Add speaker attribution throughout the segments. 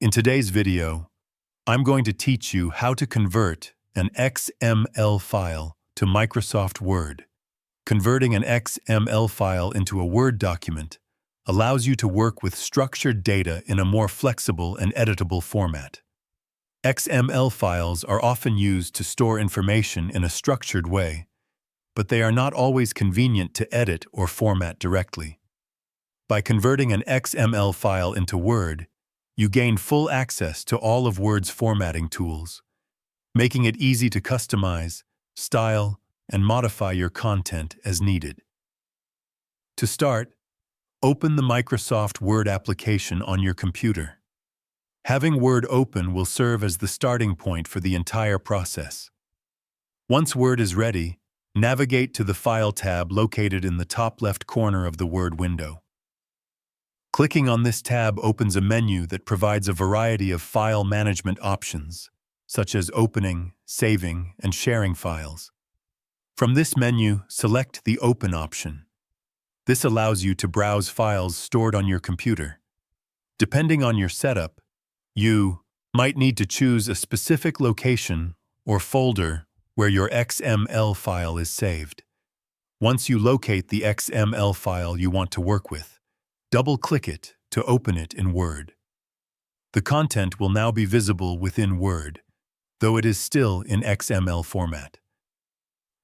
Speaker 1: In today's video, I'm going to teach you how to convert an XML file to Microsoft Word. Converting an XML file into a Word document allows you to work with structured data in a more flexible and editable format. XML files are often used to store information in a structured way, but they are not always convenient to edit or format directly. By converting an XML file into Word, you gain full access to all of Word's formatting tools, making it easy to customize, style, and modify your content as needed. To start, open the Microsoft Word application on your computer. Having Word open will serve as the starting point for the entire process. Once Word is ready, navigate to the File tab located in the top left corner of the Word window. Clicking on this tab opens a menu that provides a variety of file management options, such as opening, saving, and sharing files. From this menu, select the Open option. This allows you to browse files stored on your computer. Depending on your setup, you might need to choose a specific location or folder where your XML file is saved. Once you locate the XML file you want to work with, double-click it to open it in Word. The content will now be visible within Word, though it is still in XML format.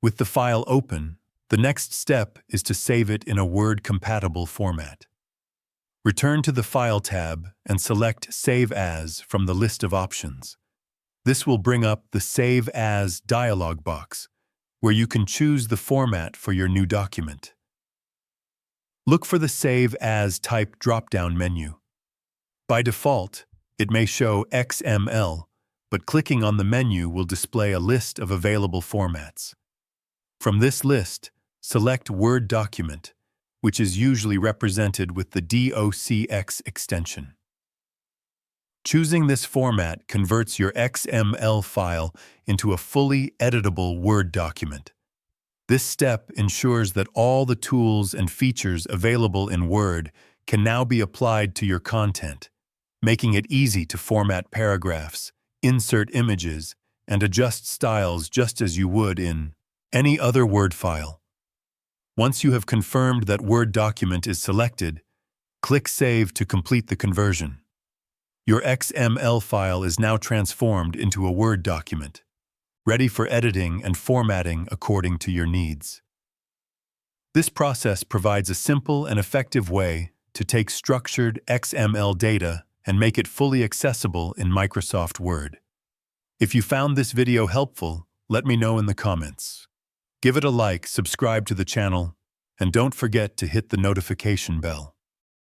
Speaker 1: With the file open, the next step is to save it in a Word-compatible format. Return to the File tab and select Save As from the list of options. This will bring up the Save As dialog box, where you can choose the format for your new document. Look for the Save As type drop-down menu. By default, it may show XML, but clicking on the menu will display a list of available formats. From this list, select Word Document, which is usually represented with the DOCX extension. Choosing this format converts your XML file into a fully editable Word document. This step ensures that all the tools and features available in Word can now be applied to your content, making it easy to format paragraphs, insert images, and adjust styles just as you would in any other Word file. Once you have confirmed that Word document is selected, click Save to complete the conversion. Your XML file is now transformed into a Word document, ready for editing and formatting according to your needs. This process provides a simple and effective way to take structured XML data and make it fully accessible in Microsoft Word. If you found this video helpful, let me know in the comments. Give it a like, subscribe to the channel, and don't forget to hit the notification bell.